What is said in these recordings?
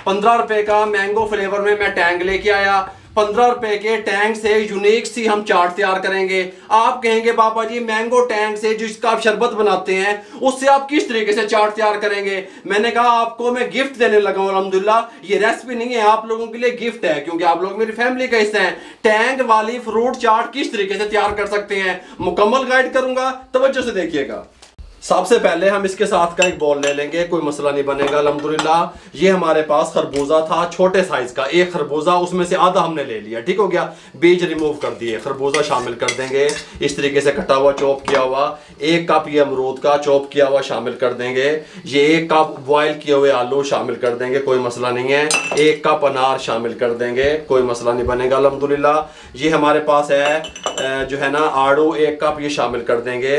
15 रुपए का mango flavour में मैं टैंग लेके आया। 15 रुपए के टैंग से यूनिक सी हम चाट तैयार करेंगे। आप कहेंगे बाबा जी मैंगो टैंग से जिसका आप शरबत बनाते हैं उससे आप किस तरीके से चाट तैयार करेंगे। मैंने कहा आपको मैं गिफ्ट देने लगा हूं अल्हम्दुलिल्लाह। ये रेसिपी नहीं है, आप लोगों के लिए गिफ्ट है, क्योंकि आप लोग मेरी फैमिली का हिस्सा हैं। टैंग वाली फ्रूट चाट किस तरीके से तैयार कर सकते हैं मुकम्मल गाइड करूंगा, तवज्जो से देखिएगा। सबसे पहले हम इसके साथ का एक बॉल ले लेंगे, कोई मसला नहीं बनेगा अल्हम्दुलिल्लाह। ये हमारे पास खरबूजा था छोटे साइज का, एक खरबूजा, उसमें से आधा हमने ले लिया, ठीक हो गया, बीज रिमूव कर दिए। खरबूजा शामिल कर देंगे इस तरीके से कटा हुआ चॉप किया हुआ। 1 कप ये अमरूद का चॉप किया हुआ शामिल कर देंगे। ये 1 कप बॉयल किए हुए आलू शामिल कर देंगे, कोई मसला नहीं है। 1 कप अनार शामिल कर देंगे, कोई मसला नहीं बनेगा अल्हम्दुलिल्लाह। ये हमारे पास है जो है ना आड़ू, 1 कप ये शामिल कर देंगे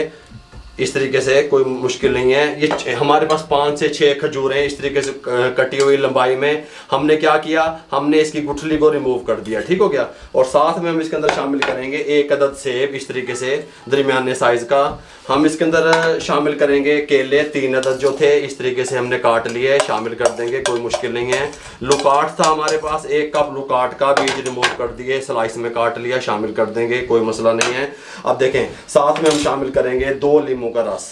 इस तरीके से, कोई मुश्किल नहीं है। ये हमारे पास 5 से 6 खजूर हैं इस तरीके से कटी हुई लंबाई में। हमने क्या किया, हमने इसकी गुठली को रिमूव कर दिया, ठीक हो गया। और साथ में हम इसके अंदर शामिल करेंगे 1 अदद सेब इस तरीके से दरमियाने साइज का। हम इसके अंदर शामिल करेंगे केले 3 अदद जो थे इस तरीके से हमने काट लिए, शामिल कर देंगे, कोई मुश्किल नहीं है। लुकाट था हमारे पास, 1 कप लुकाट का बीज रिमूव कर दिए, स्लाइस में काट लिया, शामिल कर देंगे, कोई मसला नहीं है। अब देखें साथ में हम शामिल करेंगे 2 लीमू का रस।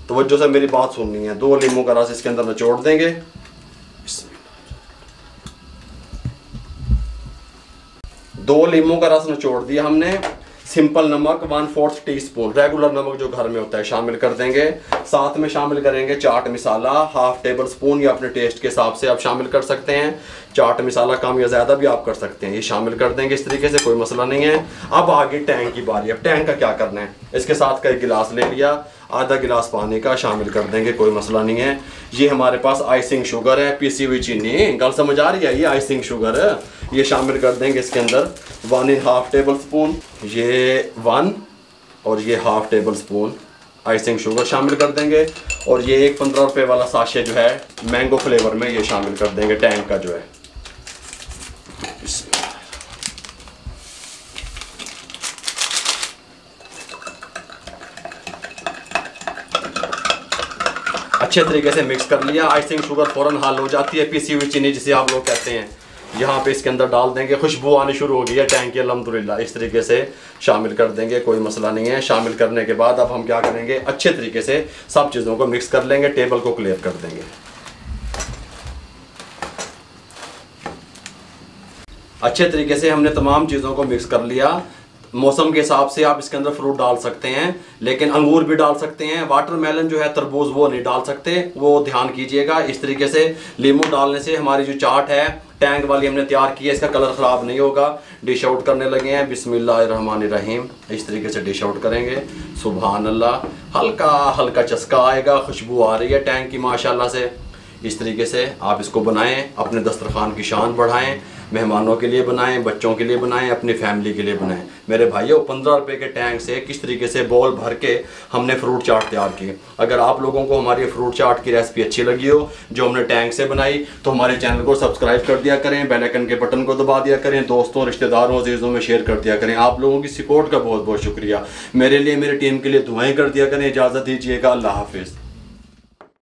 तवज्जो से मेरी बात सुननी है, 2 लीमू का रस इसके अंदर निचोड़ देंगे। 2 लीमू का रस निचोड़ दिया हमने। सिंपल नमक 1/4 टीस्पून, रेगुलर नमक जो घर में होता है, शामिल कर देंगे। साथ में शामिल करेंगे चाट मसाला 1/2 टेबल स्पून, या अपने टेस्ट के हिसाब से आप शामिल कर सकते हैं। चाट मसाला कम या ज़्यादा भी आप कर सकते हैं, ये शामिल कर देंगे इस तरीके से, कोई मसला नहीं है। अब आगे टैंग की बारी। अब टैंग का क्या करना है, इसके साथ का 1 गिलास ले लिया, आधा गिलास पानी का शामिल कर देंगे, कोई मसला नहीं है। ये हमारे पास आइसिंग शुगर है, पिसी हुई चीनी, गल समझ आ रही है, ये आइसिंग शुगर है, ये शामिल कर देंगे इसके अंदर 1.5 टेबल स्पून, ये 1 और ये 1/2 टेबल स्पून आइसिंग शुगर शामिल कर देंगे। और ये एक 15 रुपए वाला साशे जो है मैंगो फ्लेवर में, ये शामिल कर देंगे टैंग का जो है। अच्छे तरीके से मिक्स कर लिया। आइसिंग शुगर फौरन हाल हो जाती है, पिसी हुई चीनी जिसे आप लोग कहते हैं। यहाँ पे इसके अंदर डाल देंगे, खुशबू आनी शुरू हो गई है टैंक की अल्हम्दुलिल्लाह। इस तरीके से शामिल कर देंगे, कोई मसला नहीं है। शामिल करने के बाद अब हम क्या करेंगे, अच्छे तरीके से सब चीज़ों को मिक्स कर लेंगे, टेबल को क्लियर कर देंगे। अच्छे तरीके से हमने तमाम चीज़ों को मिक्स कर लिया। मौसम के हिसाब से आप इसके अंदर फ्रूट डाल सकते हैं, लेकिन अंगूर भी डाल सकते हैं। वाटरमेलन जो है तरबूज, वो नहीं डाल सकते, वो ध्यान कीजिएगा। इस तरीके से लीमू डालने से हमारी जो चाट है टैंक वाली हमने तैयार की है, इसका कलर ख़राब नहीं होगा। डिश आउट करने लगे हैं, बिस्मिल्लाहिर्रहमानिर्रहीम। इस तरीके से डिश आउट करेंगे, सुभान अल्लाह। हल्का हल्का चस्का आएगा, खुशबू आ रही है टैंक की माशाल्लाह से। इस तरीके से आप इसको बनाएं, अपने दस्तरखान की शान बढ़ाएं, मेहमानों के लिए बनाएं, बच्चों के लिए बनाएं, अपनी फैमिली के लिए बनाएं। मेरे भाइयों 15 रुपए के टैंक से किस तरीके से बॉल भर के हमने फ्रूट चाट तैयार की। अगर आप लोगों को हमारी फ्रूट चाट की रेसिपी अच्छी लगी हो जो हमने टैंक से बनाई, तो हमारे चैनल को सब्सक्राइब कर दिया करें, बेल आइकन के बटन को दबा दिया करें, दोस्तों रिश्तेदारों अजीज़ों में शेयर कर दिया करें। आप लोगों की सपोर्ट का बहुत बहुत शुक्रिया। मेरे लिए, मेरी टीम के लिए दुआएं कर दिया करें। इजाज़त दीजिएगा, अल्लाह हाफिज़।